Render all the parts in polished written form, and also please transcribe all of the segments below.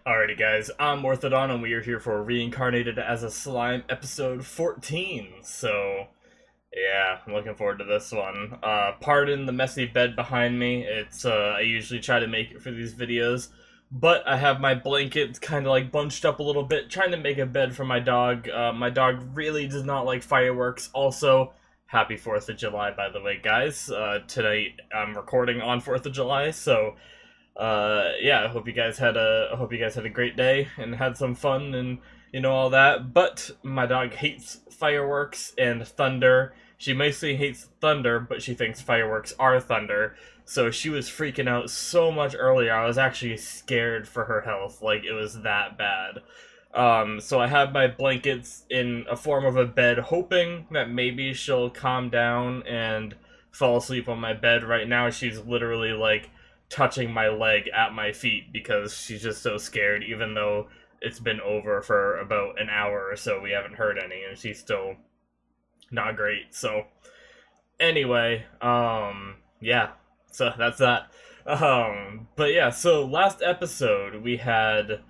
Alrighty guys, I'm Morthadon and we are here for Reincarnated as a Slime episode 14. So, yeah, I'm looking forward to this one. Pardon the messy bed behind me. I usually try to make it for these videos, but I have my blankets kind of like bunched up a little bit, trying to make a bed for my dog. My dog really does not like fireworks. Also, happy 4th of July, by the way, guys. Tonight I'm recording on 4th of July, so yeah, I hope you guys had a great day and had some fun and all that. But my dog hates fireworks and thunder. She mostly hates thunder, but she thinks fireworks are thunder. So she was freaking out so much earlier. I was actually scared for her health. Like, it was that bad. So I have my blankets in a form of a bed, hoping that maybe she'll calm down and fall asleep on my bed. Right now, she's literally like touching my leg at my feet because she's just so scared, even though it's been over for about an hour or so. We haven't heard any, and she's still not great. So, anyway, yeah, so that's that. But yeah, so last episode we had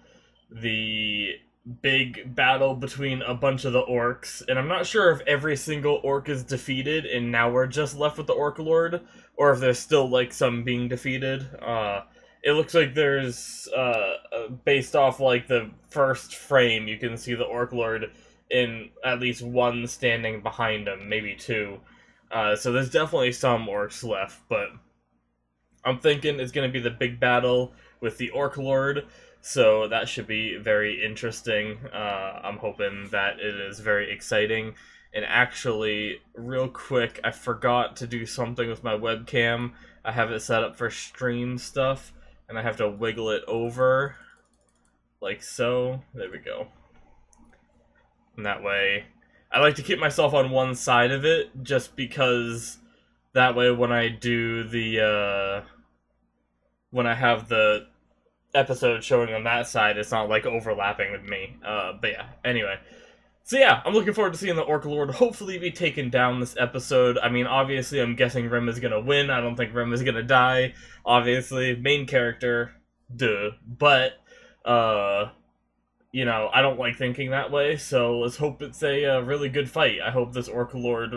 the big battle between a bunch of the orcs, and I'm not sure if every single orc is defeated and now we're just left with the Orc Lord, or if there's still like some being defeated. It looks like there's based off like the first frame, you can see the Orc Lord in at least one standing behind him, maybe two. So there's definitely some orcs left, but I'm thinking it's going to be the big battle with the Orc Lord, so that should be very interesting. I'm hoping that it is very exciting. And actually, real quick, I forgot to do something with my webcam. I have it set up for stream stuff, and I have to wiggle it over, like so. There we go. And that way, I like to keep myself on one side of it, just because that way when I do the, when I have the episode showing on that side, it's not like overlapping with me. But yeah, anyway. So yeah, I'm looking forward to seeing the Orc Lord hopefully be taken down this episode. I mean, obviously, I'm guessing Rim is gonna win. I don't think Rim is gonna die. Obviously, main character, duh. But, I don't like thinking that way, so let's hope it's a really good fight. I hope this Orc Lord,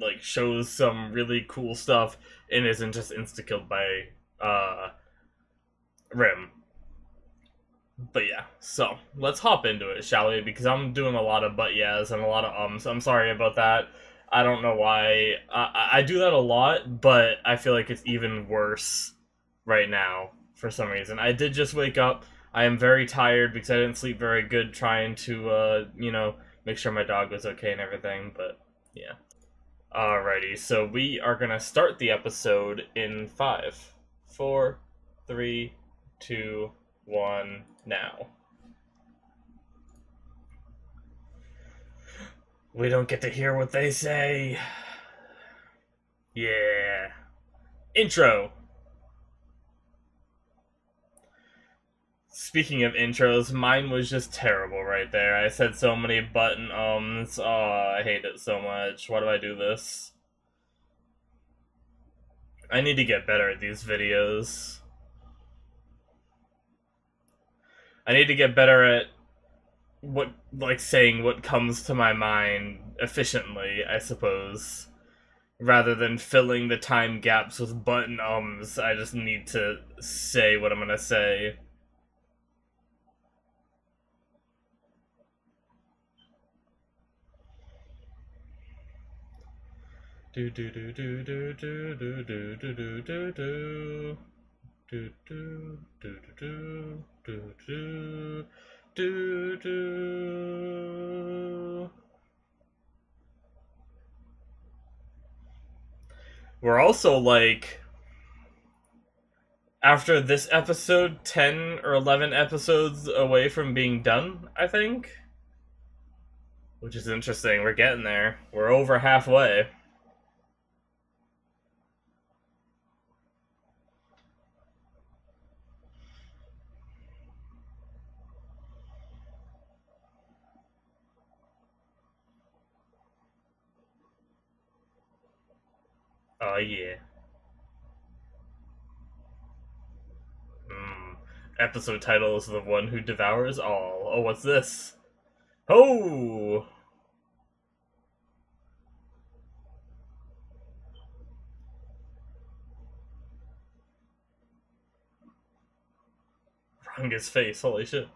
like, shows some really cool stuff and isn't just insta-killed by, Rim. But yeah, so let's hop into it, shall we? Because I'm doing a lot of but yeahs and a lot of ums. I'm sorry about that. I don't know why. I do that a lot, but I feel like it's even worse right now for some reason. I did just wake up. I am very tired because I didn't sleep very good trying to, make sure my dog was okay and everything, but yeah. Alrighty, so we are gonna start the episode in 5, 4, 3, 2, 1, now. We don't get to hear what they say. Yeah. Intro. Speaking of intros, mine was just terrible right there. I said so many button ums. Oh, I hate it so much. Why do I do this? I need to get better at these videos. I need to get better at saying what comes to my mind efficiently, I suppose. Rather than filling the time gaps with button ums, I just need to say what I'm gonna say. Do do do do do do do do do do do do do do do do do do do do. We're also like, after this episode, 10 or 11 episodes away from being done, I think. Which is interesting. We're getting there. We're over halfway. Oh, yeah. episode title is The One Who Devours All. Oh, what's this? Oh! Wrong his face, holy shit.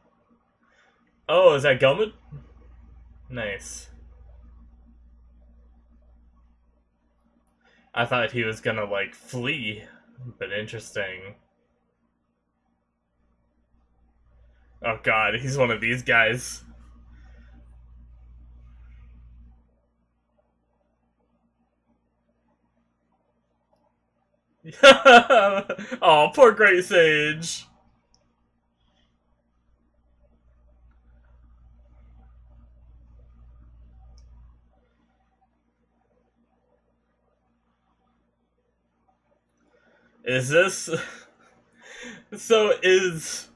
Oh, is that Gelmid? Nice. I thought he was gonna, like, flee, but interesting. Oh god, he's one of these guys. Oh, poor Great Sage. Is this... So is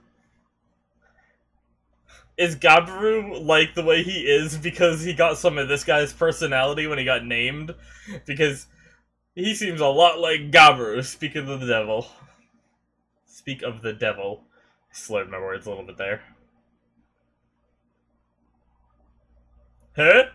Gabaru like the way he is because he got some of this guy's personality when he got named? Because he seems a lot like Gabaru, speak of the devil. Speak of the devil. I slurred my words a little bit there. Huh?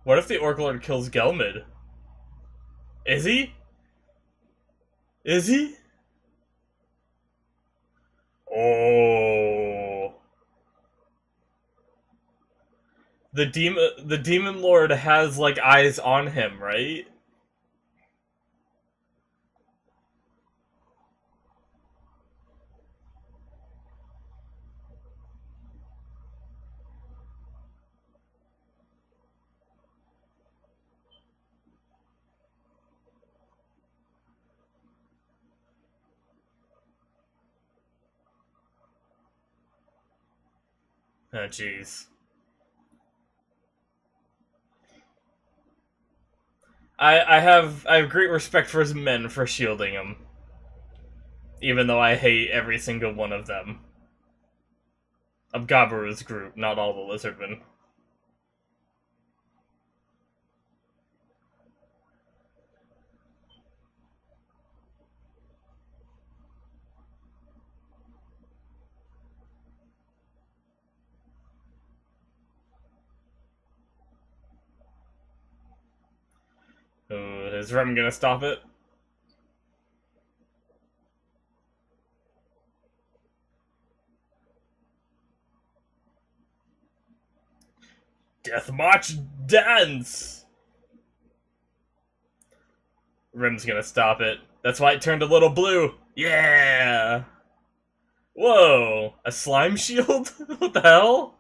What if the Orc Lord kills Gelmid? Is he? Is he? Oh. The demon lord has like eyes on him, right? Oh jeez. I have great respect for his men for shielding him. Even though I hate every single one of them. Of Gabaru's group, not all the lizardmen. Ooh, is Rem gonna stop it? Death March Dance! Rem's gonna stop it. That's why it turned a little blue. Yeah! Whoa! A slime shield? What the hell?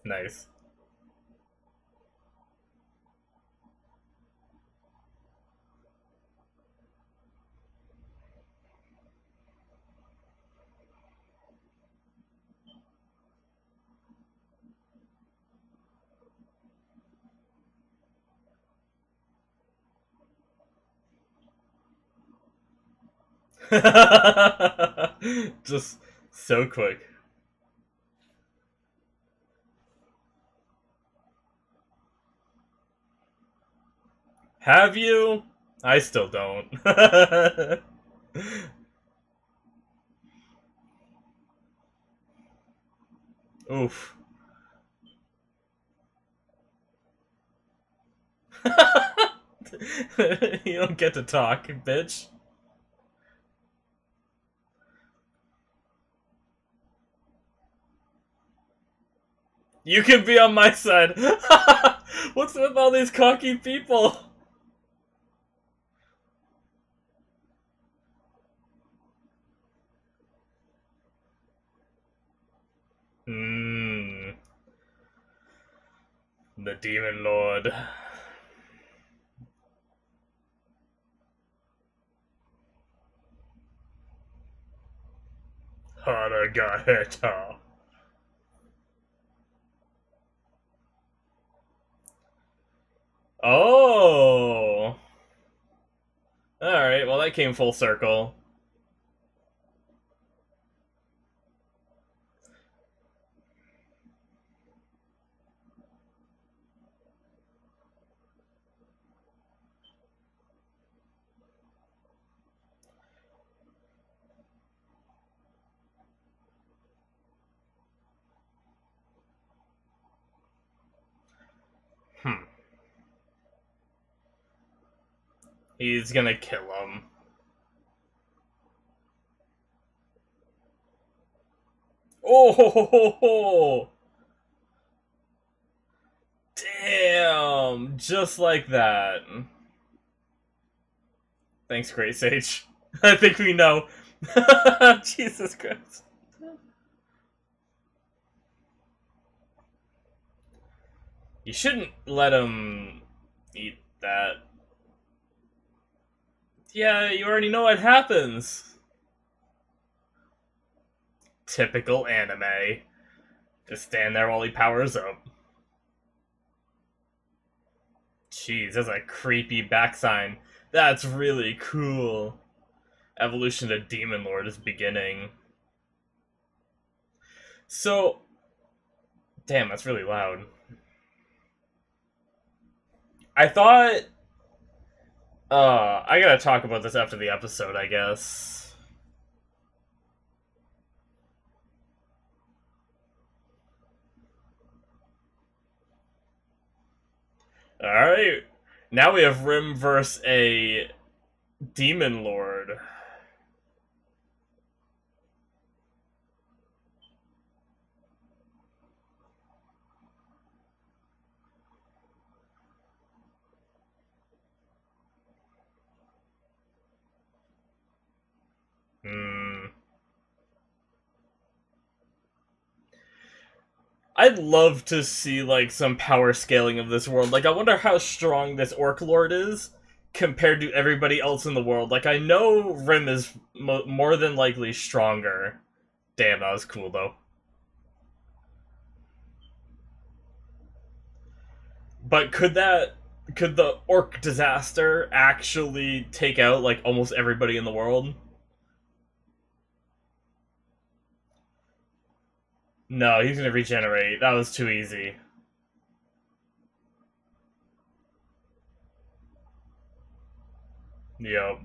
Nice. Just so quick. Have you? I still don't. Oof. You don't get to talk, bitch. You can be on my side. What's with all these cocky people? Hmm. The Demon Lord. Haragaheta. Oh! Alright, well that came full circle. He's gonna kill him. Oh ho ho ho ho! Damn! Just like that. Thanks, Great Sage. I think we know. Jesus Christ. You shouldn't let him eat that. Yeah, you already know what happens. Typical anime. Just stand there while he powers up. Jeez, that's a creepy back sign. That's really cool. Evolution to Demon Lord is beginning. So... Damn, that's really loud. I thought... I gotta talk about this after the episode, I guess. Alright. Now we have Rim versus a Demon Lord. I'd love to see, like, some power scaling of this world. Like, I wonder how strong this Orc Lord is compared to everybody else in the world. Like, I know Rim is more than likely stronger. Damn, that was cool, though. But could the Orc disaster actually take out, like, almost everybody in the world? No, he's gonna regenerate. That was too easy. Yep.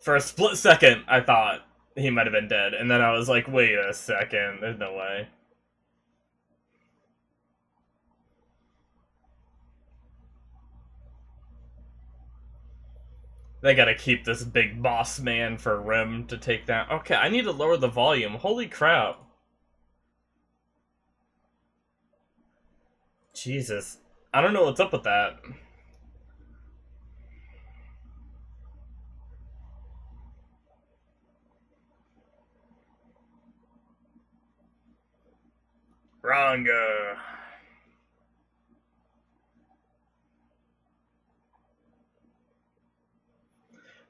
For a split second, I thought he might have been dead, and then I was like, wait a second, there's no way. They gotta keep this big boss man for Rim to take down. Okay, I need to lower the volume. Holy crap. Jesus. I don't know what's up with that. Ranga.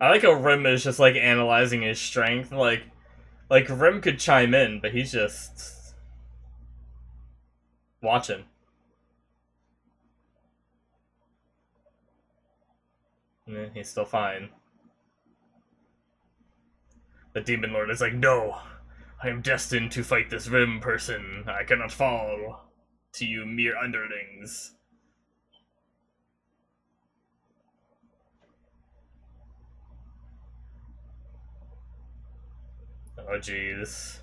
I like how Rim is just, like, analyzing his strength. Like Rim could chime in, but he's just... watching. He's still fine. The Demon Lord is like, no! I am destined to fight this Rim person. I cannot fall to you mere underlings. Oh, jeez.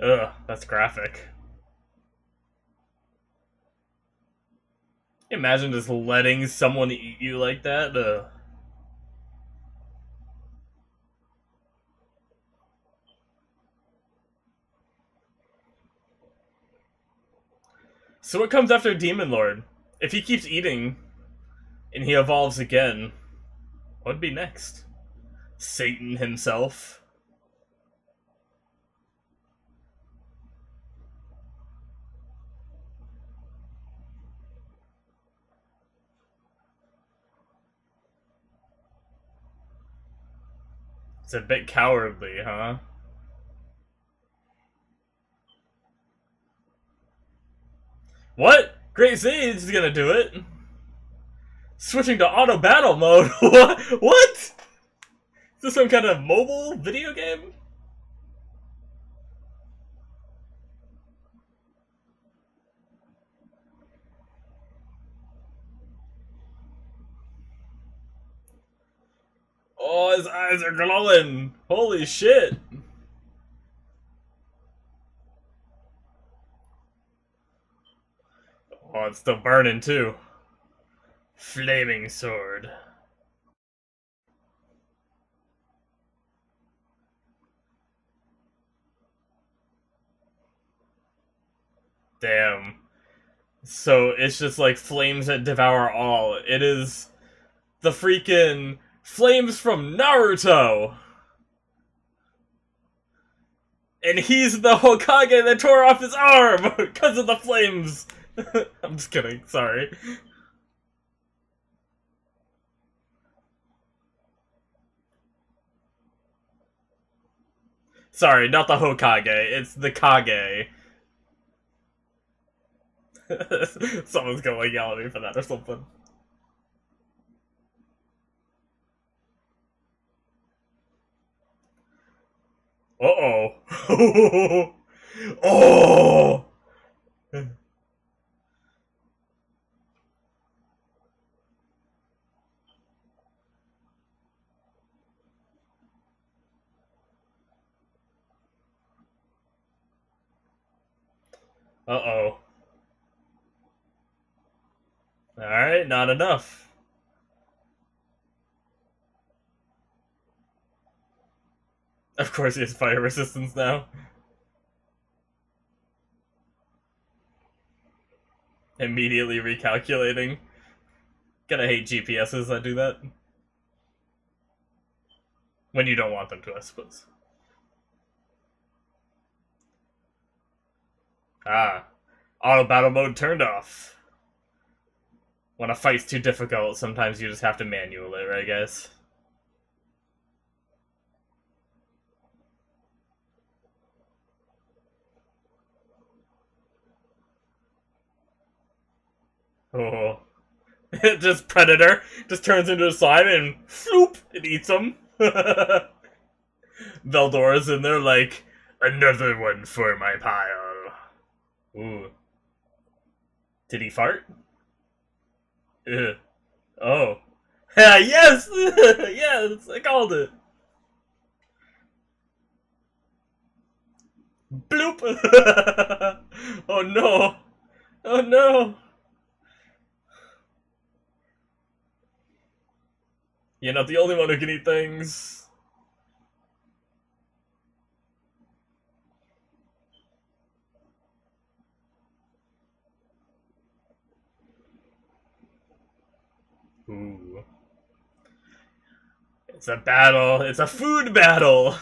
Ugh, that's graphic. Imagine just letting someone eat you like that. Ugh. So what comes after Demon Lord? If he keeps eating and he evolves again, what would be next? Satan himself? It's a bit cowardly, huh? What? Great Sage is gonna do it. Switching to auto battle mode? What? What? Is this some kind of mobile video game? Oh, his eyes are glowing! Holy shit! Oh, it's still burning too. Flaming sword. Damn. So it's just like flames that devour all. It is the freaking flames from Naruto! And he's the Hokage that tore off his arm because of the flames! I'm just kidding, sorry. Sorry, not the Hokage, it's the Kage. Someone's gonna yell at me for that or something. Uh-oh. Oh! Uh-oh. Alright, not enough. Of course he has fire resistance now. Immediately recalculating. Gotta hate GPSs that do that. When you don't want them to, I suppose. Ah. Auto battle mode turned off. When a fight's too difficult, sometimes you just have to manual it, right, guys? Oh. Just Predator. Just turns into a slime and floop! It eats him. Veldora's in there like, another one for my pile. Ooh. Did he fart? Ugh. Oh. Yes! Yes! I called it! Bloop! Oh no! Oh no! You're not the only one who can eat things. Ooh. It's a battle. It's a food battle!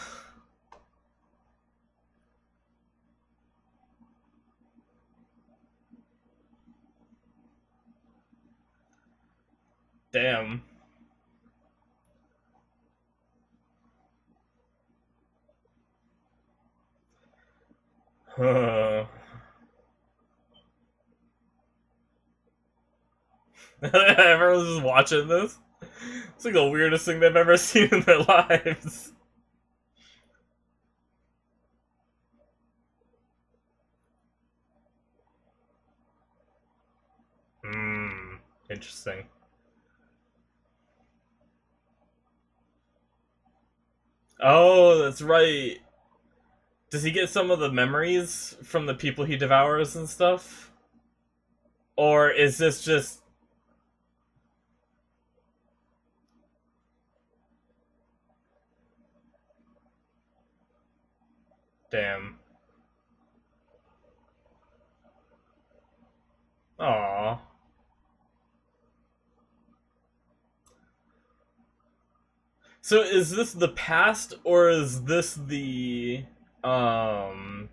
Damn. Everyone's just watching this. It's like the weirdest thing they've ever seen in their lives. Hmm. Interesting. Oh, that's right. Does he get some of the memories from the people he devours and stuff? Or is this just... Damn. Aww. So is this the past, or is this the um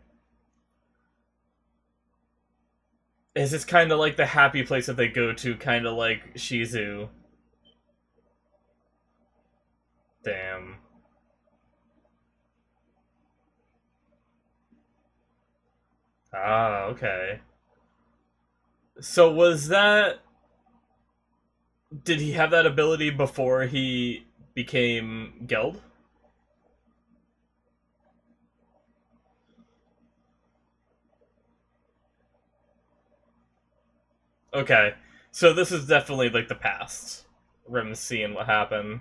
is this kind of like the happy place that they go to, kind of like Shizu? Damn. Ah, okay. So was that, did he have that ability before he became Geld? Okay. So this is definitely like the past. Rim seeing what happened.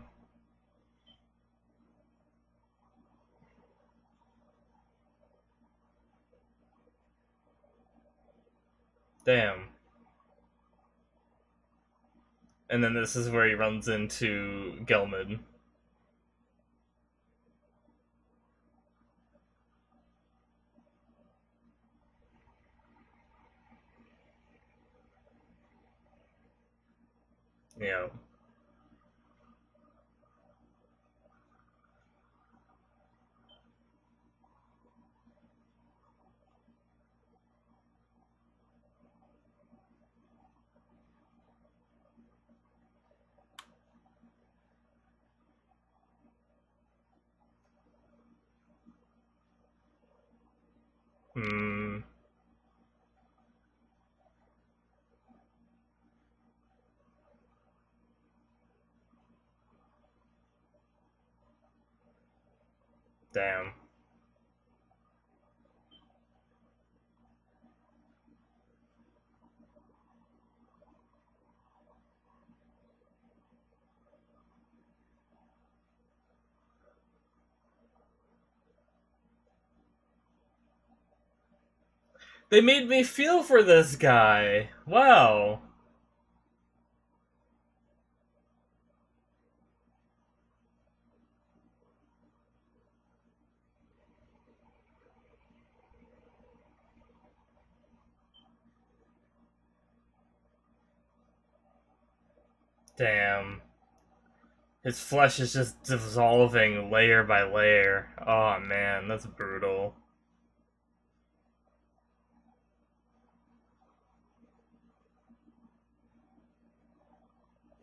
Damn. And then this is where he runs into Gelmid. Yeah. Hmm. Damn. They made me feel for this guy. Wow. Damn. His flesh is just dissolving layer by layer. Oh man, that's brutal.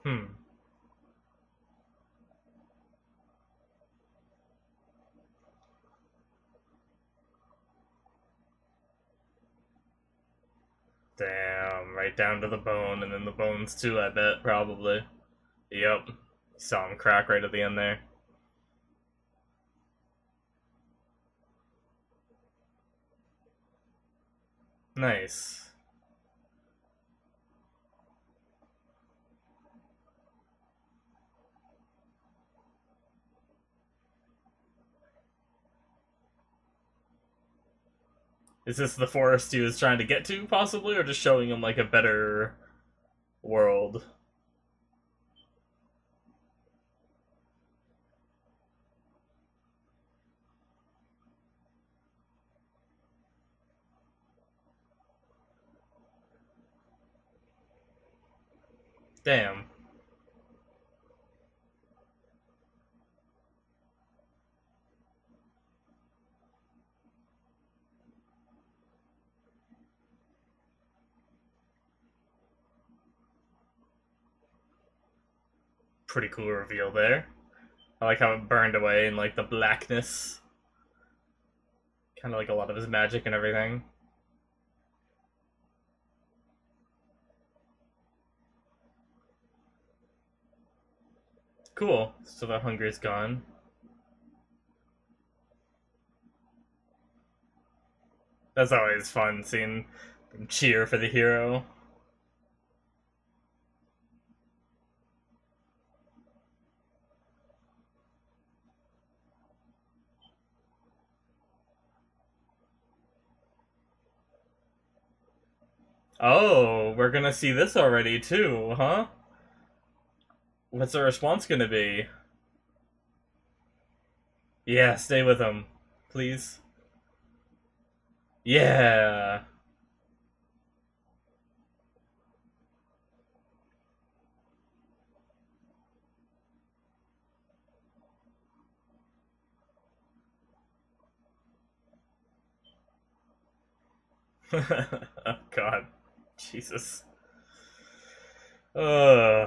Hmm. Damn, right down to the bone, and then the bones too, I bet, probably. Yep. Saw him crack right at the end there. Nice. Is this the forest he was trying to get to, possibly, or just showing him, like, a better world? Damn. Pretty cool reveal there. I like how it burned away in, like, the blackness. Kind of like a lot of his magic and everything. Cool. So the hunger's gone. That's always fun seeing them cheer for the hero. Oh, we're gonna see this already too, huh? What's the response gonna be? Yeah, stay with him. Please. Yeah. Oh, God. Jesus. Uh.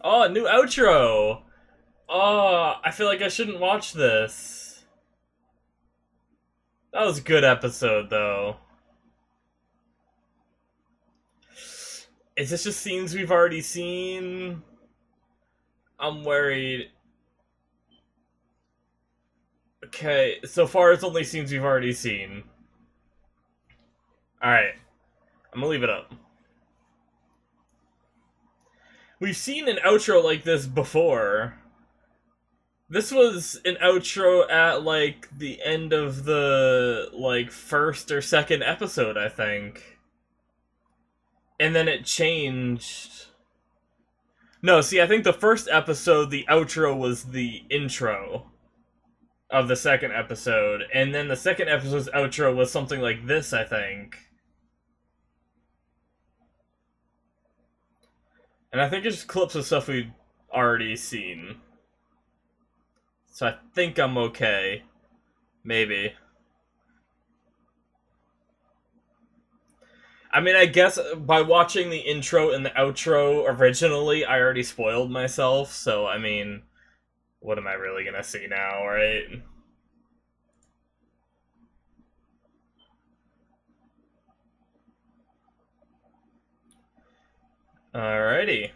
Oh, new outro! Oh, I feel like I shouldn't watch this. That was a good episode, though. Is this just scenes we've already seen? I'm worried. Okay, so far it's only scenes we've already seen. Alright, I'm gonna leave it up. We've seen an outro like this before. This was an outro at, like, the end of the, like, first or second episode, I think. And then it changed. No, see, I think the first episode, the outro was the intro of the second episode. And then the second episode's outro was something like this, I think. And I think it's just clips of stuff we've already seen. So I think I'm okay. Maybe. I mean, I guess by watching the intro and the outro originally, I already spoiled myself, so, I mean, what am I really gonna see now, right? Alrighty.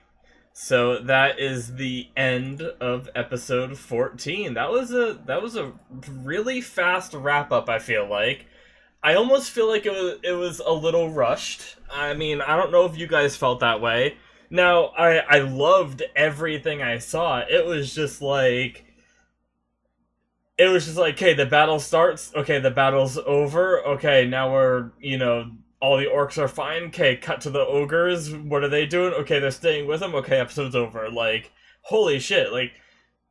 So that is the end of episode 14. That was a really fast wrap up, I feel like. I almost feel like it was a little rushed. I mean, I don't know if you guys felt that way. Now, I loved everything I saw. It was just like, okay, the battle starts. Okay, the battle's over. Okay, now all the orcs are fine. Okay, cut to the ogres. What are they doing? Okay, they're staying with them. Okay, episode's over. Like, holy shit. Like,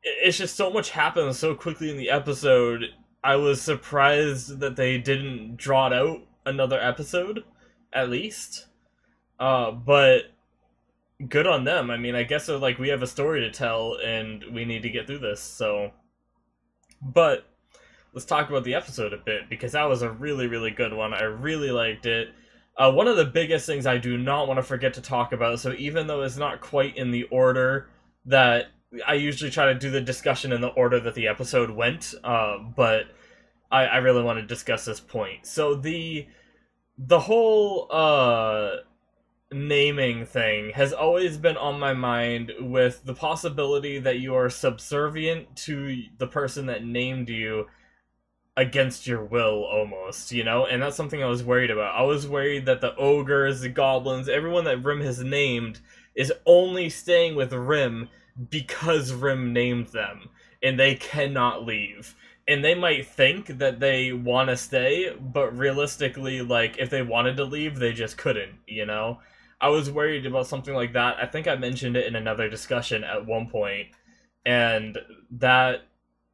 it's just so much happens so quickly in the episode. I was surprised that they didn't draw it out another episode, at least. But good on them. I mean, I guess they're like, we have a story to tell and we need to get through this, so. But let's talk about the episode a bit, because that was a really, really good one. I really liked it. One of the biggest things I do not want to forget to talk about, so even though it's not quite in the order that I usually try to do the discussion in the order that the episode went, but I really want to discuss this point. So the whole naming thing has always been on my mind, with the possibility that you are subservient to the person that named you against your will, almost, and that's something I was worried about. I was worried that the ogres, the goblins, everyone that Rim has named is only staying with Rim because Rim named them, and they cannot leave. And they might think that they want to stay, but realistically, like, if they wanted to leave, they just couldn't. I was worried about something like that. I think I mentioned it in another discussion at one point, and that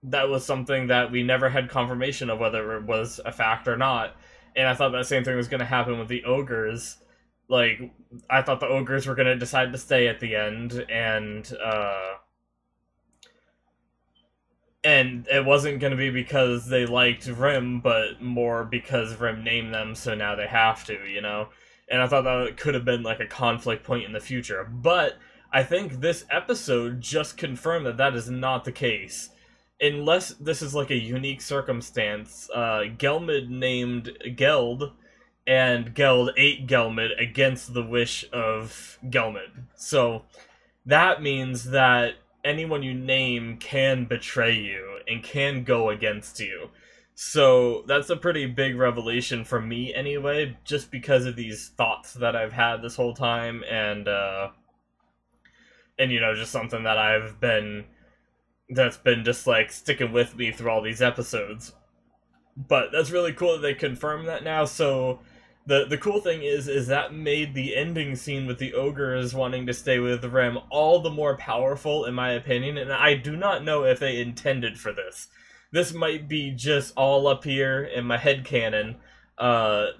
was something that we never had confirmation of whether it was a fact or not. And I thought that same thing was going to happen with the ogres. Like, I thought the ogres were going to decide to stay at the end, and it wasn't going to be because they liked Rim, but more because Rim named them, so now they have to. And I thought that could have been like a conflict point in the future. But I think this episode just confirmed that that is not the case. Unless this is like a unique circumstance, Gelmid named Geld, and Geld ate Gelmid against the wish of Gelmid. So that means that anyone you name can betray you and can go against you. So that's a pretty big revelation for me anyway, just because of these thoughts that I've had this whole time, and just something that that's been just like sticking with me through all these episodes. But that's really cool that they confirmed that now. So the cool thing is that made the ending scene with the ogres wanting to stay with Rem all the more powerful, in my opinion, and I do not know if they intended for this. This might be just all up here in my headcanon,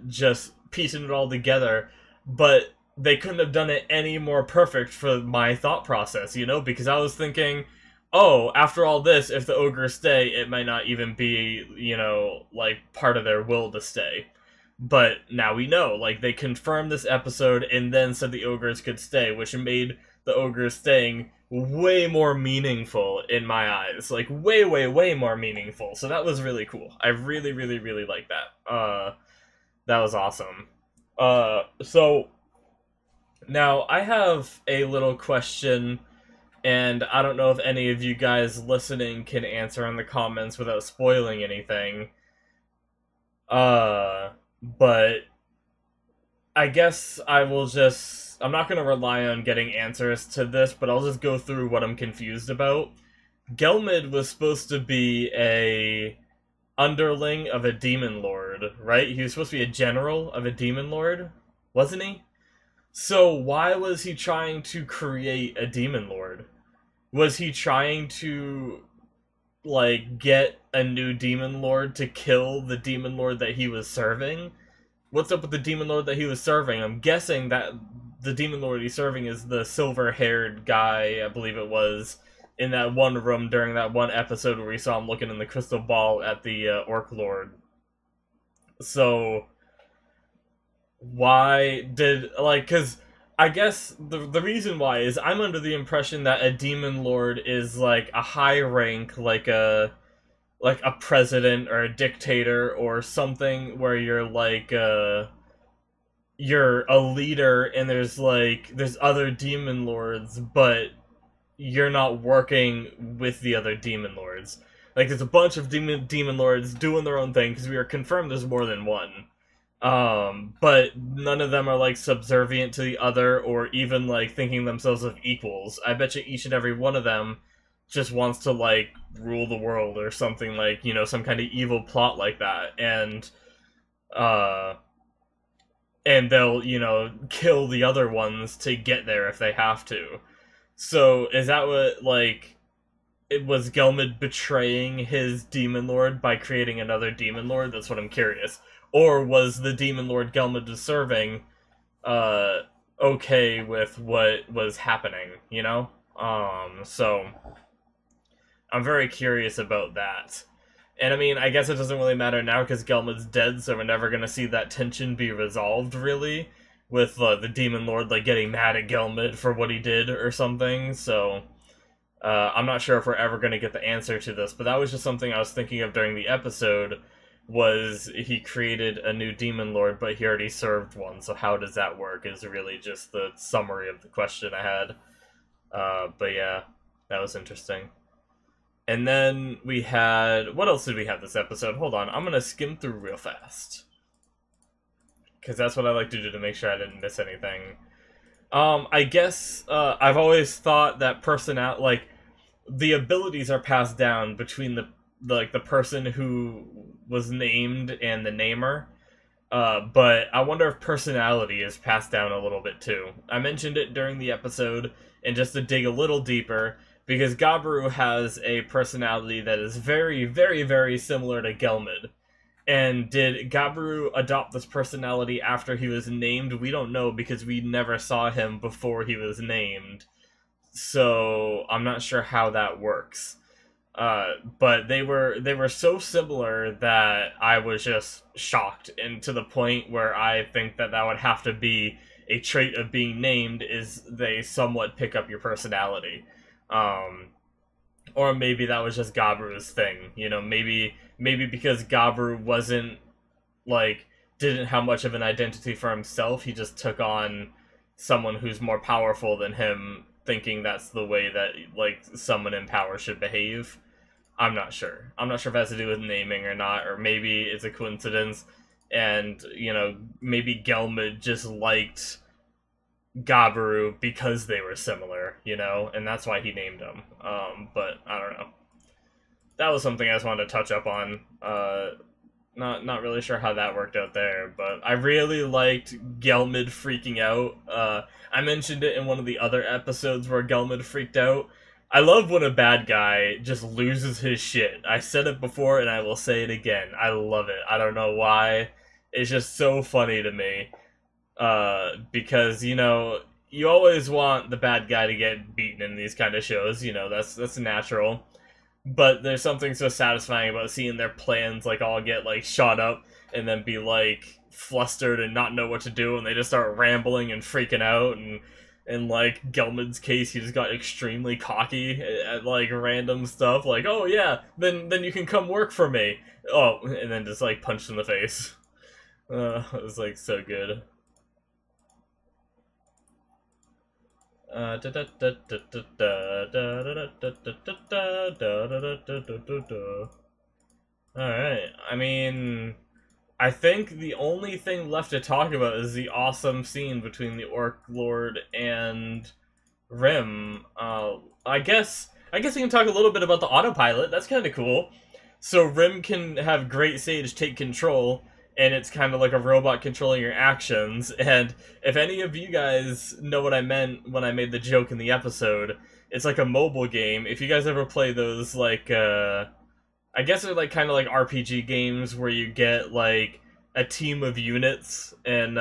just piecing it all together, but they couldn't have done it any more perfect for my thought process, because I was thinking, oh, after all this, if the ogres stay, it might not even be, you know, like, part of their will to stay. But now we know, like, they confirmed this episode and then said the ogres could stay, which made the ogres staying way more meaningful in my eyes. Like, way, way, way more meaningful. So that was really cool. I really, really, really like that. That was awesome. So, now, I have a little question, and I don't know if any of you guys listening can answer in the comments without spoiling anything. But I guess I will just... I'm not going to rely on getting answers to this, but I'll just go through what I'm confused about. Gelmid was supposed to be a underling of a demon lord, right? He was supposed to be a general of a demon lord, wasn't he? So why was he trying to create a demon lord? Was he trying to, like, get a new demon lord to kill the demon lord that he was serving? What's up with the demon lord that he was serving? I'm guessing that the demon lord he's serving is the silver-haired guy, I believe it was, in that one room during that one episode where we saw him looking in the crystal ball at the Orc Lord. So, why did, like, because I guess the reason why is I'm under the impression that a demon lord is, like, a high rank, like a president or a dictator or something where you're, like, you're a leader and there's other demon lords, but you're not working with the other demon lords. Like, there's a bunch of demon lords doing their own thing, because we are confirmed there's more than one. But none of them are, like, subservient to the other, or even, like, thinking themselves of equals. I bet you each and every one of them just wants to, like, rule the world, or something, like, you know, some kind of evil plot like that, and they'll, you know, kill the other ones to get there if they have to. So, is that what, like, it was Gelmid betraying his demon lord by creating another demon lord? That's what I'm curious. Or was the demon lord Gelmid was serving, okay with what was happening, you know? So, I'm very curious about that. And I mean, I guess it doesn't really matter now because Gelmid's dead, so we're never gonna see that tension be resolved, really, with the demon lord, like, getting mad at Gelmid for what he did or something, so... I'm not sure if we're ever gonna get the answer to this, but that was just something I was thinking of during the episode, was he created a new demon lord, but he already served one, so how does that work, is really just the summary of the question I had. But yeah, that was interesting. And then we had... what else did we have this episode? Hold on, I'm gonna skim through real fast. Because that's what I like to do to make sure I didn't miss anything. I guess, I've always thought that like, the abilities are passed down between the person who was named and the namer. But I wonder if personality is passed down a little bit too. I mentioned it during the episode, and just to dig a little deeper, because Gabaru has a personality that is very, very, very similar to Gelmid. And did Gabaru adopt this personality after he was named? We don't know, because we never saw him before he was named. So, I'm not sure how that works. But they were so similar that I was just shocked, and to the point where I think that would have to be a trait of being named, is they somewhat pick up your personality. Or maybe that was just Gabaru's thing, you know, maybe because Gabaru wasn't, like, didn't have much of an identity for himself, he just took on someone who's more powerful than him, thinking that's the way that, like, someone in power should behave. I'm not sure. I'm not sure if it has to do with naming or not, or maybe it's a coincidence, and, you know, maybe Gelmid just liked Gabaru because they were similar, you know, and that's why he named him. But I don't know. That was something I just wanted to touch up on. Not really sure how that worked out there, but I really liked Gelmid freaking out. I mentioned it in one of the other episodes where Gelmid freaked out. I love when a bad guy just loses his shit. I said it before and I will say it again. I love it. I don't know why. It's just so funny to me. Because, you know, you always want the bad guy to get beaten in these kind of shows, you know, that's natural. But there's something so satisfying about seeing their plans like all get like shot up and then be like flustered and not know what to do, and they just start rambling and freaking out. And in like Gelmid's case, he just got extremely cocky at like random stuff, like, oh yeah, then you can come work for me. Oh, and then just like punched in the face. It was like so good. Alright, I mean, I think the only thing left to talk about is the awesome scene between the Orc Lord and Rim. I guess we can talk a little bit about the autopilot. That's kind of cool. So Rim can have Great Sage take control, and it's kind of like a robot controlling your actions. And if any of you guys know what I meant when I made the joke in the episode, it's like a mobile game. If you guys ever play those, like, I guess they're like kind of like RPG games where you get like a team of units, and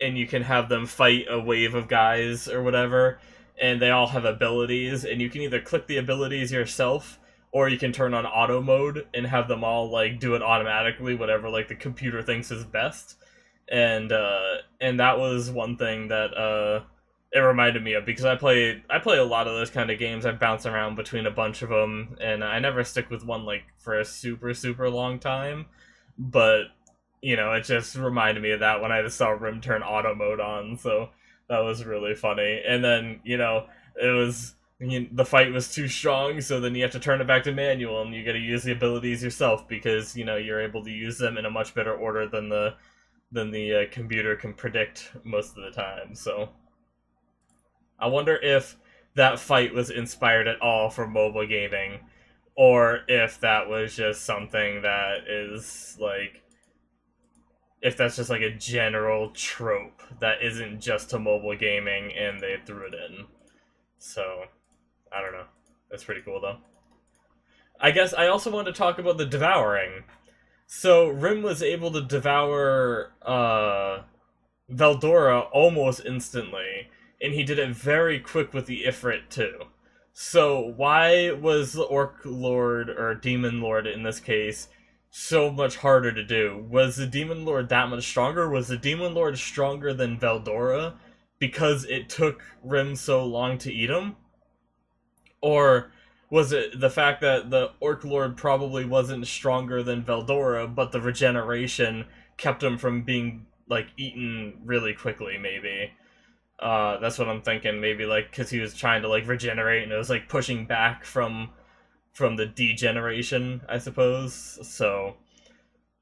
you can have them fight a wave of guys or whatever, and they all have abilities, and you can either click the abilities yourself, or you can turn on auto mode and have them all like do it automatically, whatever like the computer thinks is best. And that was one thing that it reminded me of, because I play a lot of those kind of games. I bounce around between a bunch of them, and I never stick with one like for a super long time. But you know, it just reminded me of that when I just saw Rim turn auto mode on, so that was really funny. And then, you know, it was, the fight was too strong, so then you have to turn it back to manual, and you gotta use the abilities yourself, because, you know, you're able to use them in a much better order than the computer can predict most of the time. So I wonder if that fight was inspired at all from mobile gaming, or if that was just something that is like, if that's just like a general trope that isn't just to mobile gaming and they threw it in. So I don't know. That's pretty cool, though. I guess I also want to talk about the devouring. So Rim was able to devour Veldora almost instantly, and he did it very quick with the Ifrit, too. So why was the Orc Lord, or Demon Lord in this case, so much harder to do? Was the Demon Lord that much stronger? Was the Demon Lord stronger than Veldora because it took Rim so long to eat him? Or was it the fact that the Orc Lord probably wasn't stronger than Veldora, but the regeneration kept him from being, like, eaten really quickly, maybe? That's what I'm thinking. Maybe, like, because he was trying to, like, regenerate, and it was, like, pushing back from the degeneration, I suppose. So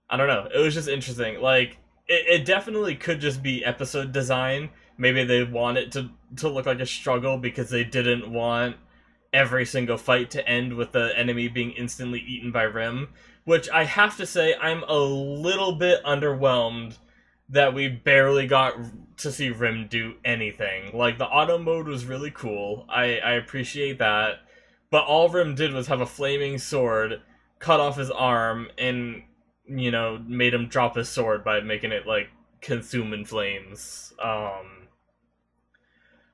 I don't know. It was just interesting. Like, it definitely could just be episode design. Maybe they want it to look like a struggle because they didn't want every single fight to end with the enemy being instantly eaten by Rim, which I have to say I'm a little bit underwhelmed that we barely got to see Rim do anything. Like, the auto mode was really cool. I appreciate that. But all Rim did was have a flaming sword, cut off his arm, and, you know, made him drop his sword by making it, like, consume in flames.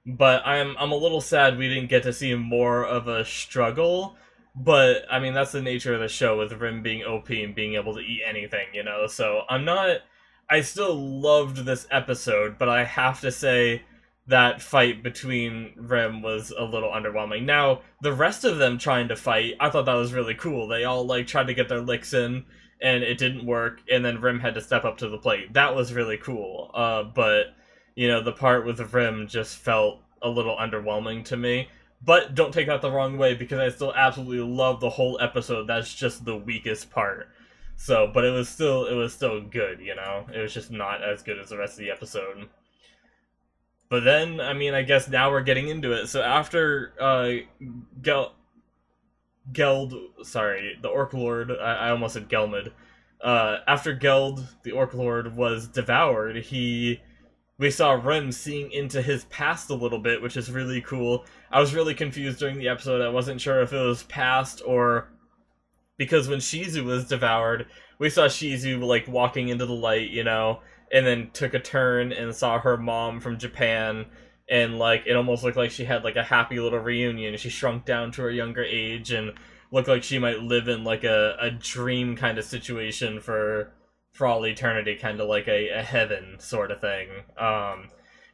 But I'm a little sad we didn't get to see more of a struggle. But, I mean, that's the nature of the show, with Rim being OP and being able to eat anything, you know? So, I still loved this episode, but I have to say that fight between Rim was a little underwhelming. Now, the rest of them trying to fight, I thought that was really cool. They all, like, tried to get their licks in, and it didn't work, and then Rim had to step up to the plate. That was really cool. But, you know, the part with Rim just felt a little underwhelming to me. But don't take that the wrong way, because I still absolutely love the whole episode. That's just the weakest part. So, but it was still good, you know? It was just not as good as the rest of the episode. But then, I mean, I guess now we're getting into it. So after the Orc Lord, I almost said Gelmid. After Geld, the Orc Lord, was devoured, we saw Rim seeing into his past a little bit, which is really cool. I was really confused during the episode. I wasn't sure if it was past or... Because when Shizu was devoured, we saw Shizu, like, walking into the light, you know, and then took a turn and saw her mom from Japan and like it almost looked like she had like a happy little reunion. She shrunk down to her younger age and looked like she might live in like a dream kind of situation for all eternity, kind of like a heaven sort of thing.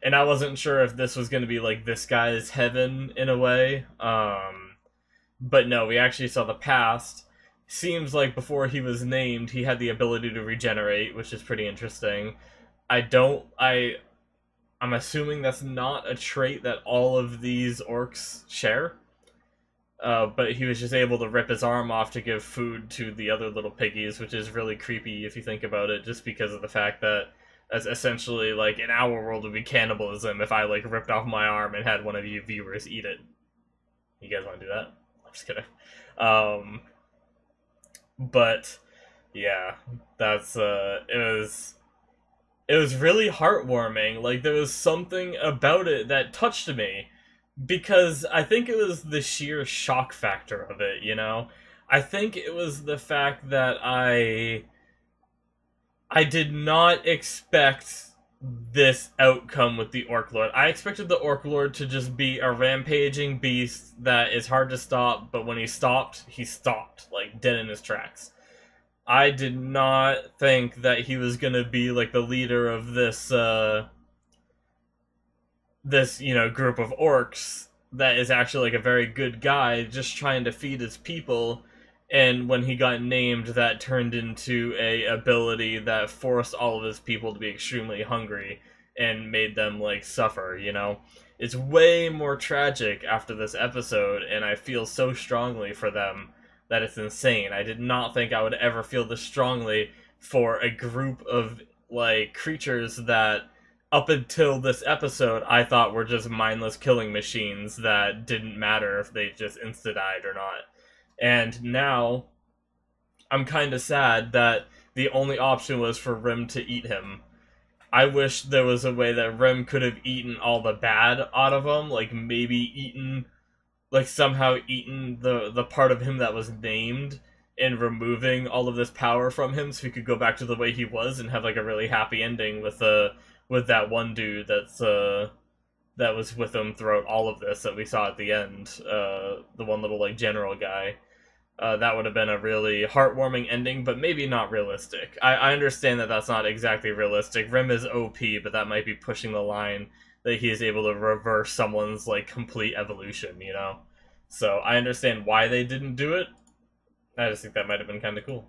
And I wasn't sure if this was going to be like this guy's heaven in a way. But no, we actually saw the past. Seems like before he was named, he had the ability to regenerate, which is pretty interesting. I'm assuming that's not a trait that all of these orcs share. But he was just able to rip his arm off to give food to the other little piggies, which is really creepy if you think about it, just because of the fact that that's essentially, like, in our world would be cannibalism if I, like, ripped off my arm and had one of you viewers eat it. You guys want to do that? I'm just kidding. But, yeah, that's, it was really heartwarming. Like, there was something about it that touched me. Because I think it was the sheer shock factor of it, you know? I think it was the fact that I did not expect this outcome with the Orc Lord. I expected the Orc Lord to just be a rampaging beast that is hard to stop, but when he stopped, like, dead in his tracks. I did not think that he was gonna be, like, the leader of this, you know, group of orcs that is actually, like, a very good guy just trying to feed his people, and when he got named, that turned into a ability that forced all of his people to be extremely hungry and made them, like, suffer, you know? It's way more tragic after this episode, and I feel so strongly for them that it's insane. I did not think I would ever feel this strongly for a group of, like, creatures that up until this episode, I thought were just mindless killing machines that didn't matter if they just insta-died or not. And now, I'm kind of sad that the only option was for Rim to eat him. I wish there was a way that Rim could have eaten all the bad out of him, like maybe eaten, like somehow eaten the part of him that was named, and removing all of this power from him so he could go back to the way he was and have like a really happy ending with that one dude that was with him throughout all of this that we saw at the end, the one little, like, general guy. That would have been a really heartwarming ending, but maybe not realistic. I understand that that's not exactly realistic. Rim is OP, but that might be pushing the line that he is able to reverse someone's, like, complete evolution, you know? So, I understand why they didn't do it. I just think that might have been kind of cool.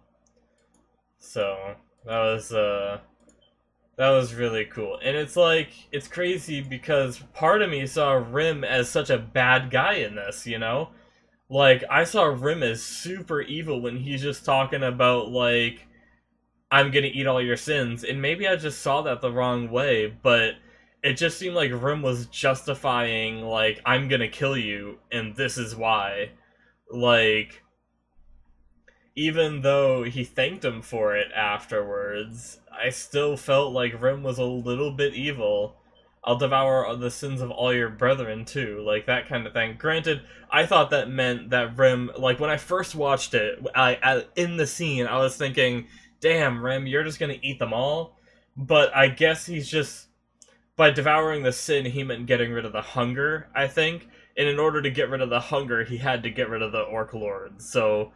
So, that was really cool. And it's like, it's crazy because part of me saw Rim as such a bad guy in this, you know? Like, I saw Rim as super evil when he's just talking about, like, I'm gonna eat all your sins. And maybe I just saw that the wrong way, but it just seemed like Rim was justifying, like, I'm gonna kill you, and this is why. Like, even though he thanked him for it afterwards, I still felt like Rim was a little bit evil. I'll devour the sins of all your brethren, too, like that kind of thing. Granted, I thought that meant that Rim, like, when I first watched it, in the scene, I was thinking, damn, Rim, you're just gonna eat them all? But I guess he's just, by devouring the sin, he meant getting rid of the hunger, I think. And in order to get rid of the hunger, he had to get rid of the Orc Lord, so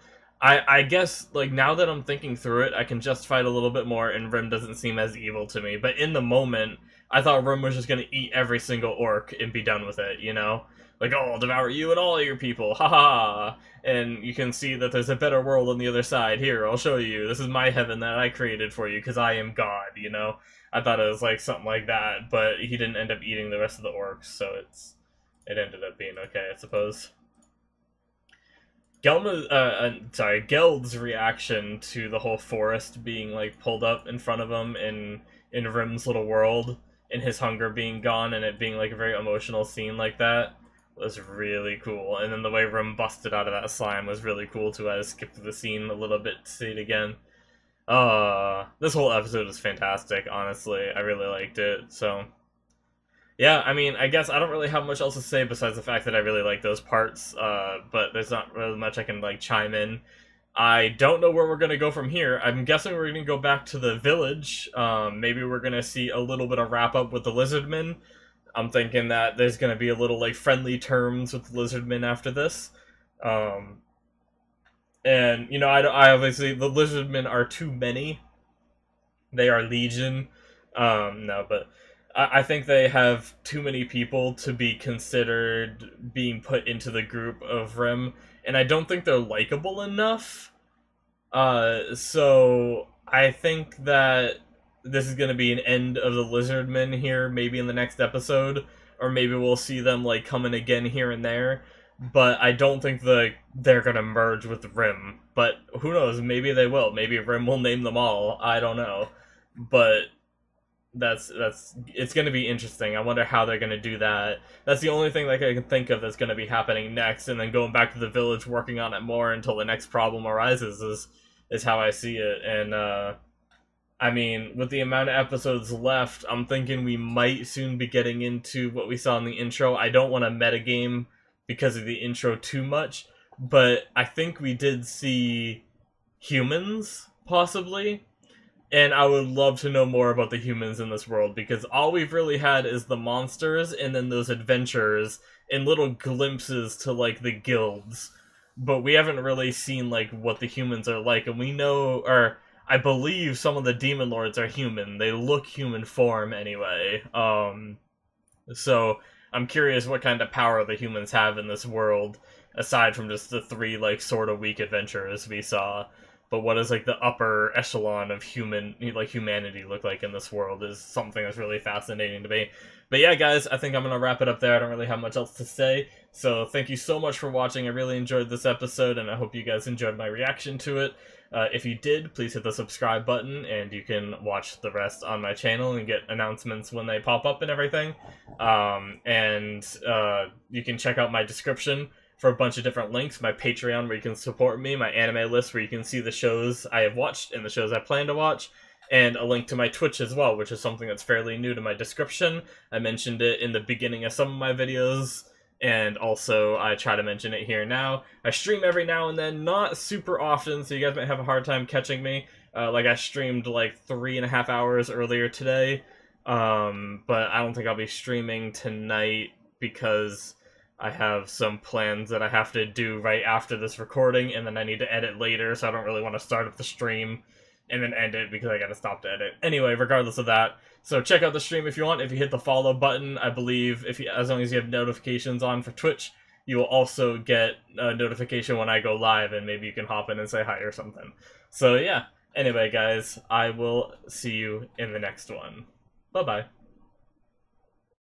I guess, like, now that I'm thinking through it, I can justify it a little bit more, and Rim doesn't seem as evil to me. But in the moment, I thought Rim was just gonna eat every single orc and be done with it, you know? Like, oh, I'll devour you and all your people, haha! And you can see that there's a better world on the other side. Here, I'll show you. This is my heaven that I created for you, because I am God, you know? I thought it was, like, something like that, but he didn't end up eating the rest of the orcs, so it ended up being okay, I suppose. Geld's reaction to the whole forest being, like, pulled up in front of him in Rim's little world, and his hunger being gone, and it being, like, a very emotional scene like that, was really cool. And then the way Rim busted out of that slime was really cool, too. I skipped the scene a little bit to see it again. This whole episode was fantastic, honestly. I really liked it, so yeah, I mean, I guess I don't really have much else to say besides the fact that I really like those parts, but there's not really much I can, like, chime in. I don't know where we're gonna go from here. I'm guessing we're gonna go back to the village. Maybe we're gonna see a little bit of wrap-up with the Lizardmen. I'm thinking that there's gonna be a little like friendly terms with the Lizardmen after this. Um, and you know, I obviously the Lizardmen are too many. They are legion. No, but I think they have too many people to be considered being put into the group of Rim, and I don't think they're likable enough. So I think that this is going to be an end of the Lizardmen here, maybe in the next episode, or maybe we'll see them like coming again here and there. But I don't think they're going to merge with Rim. But who knows? Maybe they will. Maybe Rim will name them all. I don't know. But that's it's going to be interesting. I wonder how they're going to do that. That's the only thing that I can think of that's going to be happening next, and then going back to the village working on it more until the next problem arises is how I see it. And I mean, with the amount of episodes left, I'm thinking we might soon be getting into what we saw in the intro. I don't want to metagame because of the intro too much, but I think we did see humans, possibly. And I would love to know more about the humans in this world, because all we've really had is the monsters and then those adventures and little glimpses to, like, the guilds. But we haven't really seen, like, what the humans are like, and we know, or I believe some of the demon lords are human. They look human form, anyway. So I'm curious what kind of power the humans have in this world, aside from just the three, like, sort of weak adventurers we saw. But what does like the upper echelon of humanity look like in this world is something that's really fascinating to me. But yeah, guys, I think I'm gonna wrap it up there. I don't really have much else to say. So thank you so much for watching. I really enjoyed this episode, and I hope you guys enjoyed my reaction to it. If you did, please hit the subscribe button, and you can watch the rest on my channel and get announcements when they pop up and everything. You can check out my description for a bunch of different links, my Patreon where you can support me, my anime list where you can see the shows I have watched and the shows I plan to watch, and a link to my Twitch as well, which is something that's fairly new to my description. I mentioned it in the beginning of some of my videos, and also I try to mention it here now. I stream every now and then, not super often, so you guys might have a hard time catching me. Like I streamed like 3.5 hours earlier today, but I don't think I'll be streaming tonight because I have some plans that I have to do right after this recording, and then I need to edit later, so I don't really want to start up the stream and then end it because I gotta stop to edit. Anyway, regardless of that, so check out the stream if you want. If you hit the follow button, I believe, as long as you have notifications on for Twitch, you will also get a notification when I go live, and maybe you can hop in and say hi or something. So yeah, anyway guys, I will see you in the next one. Bye-bye.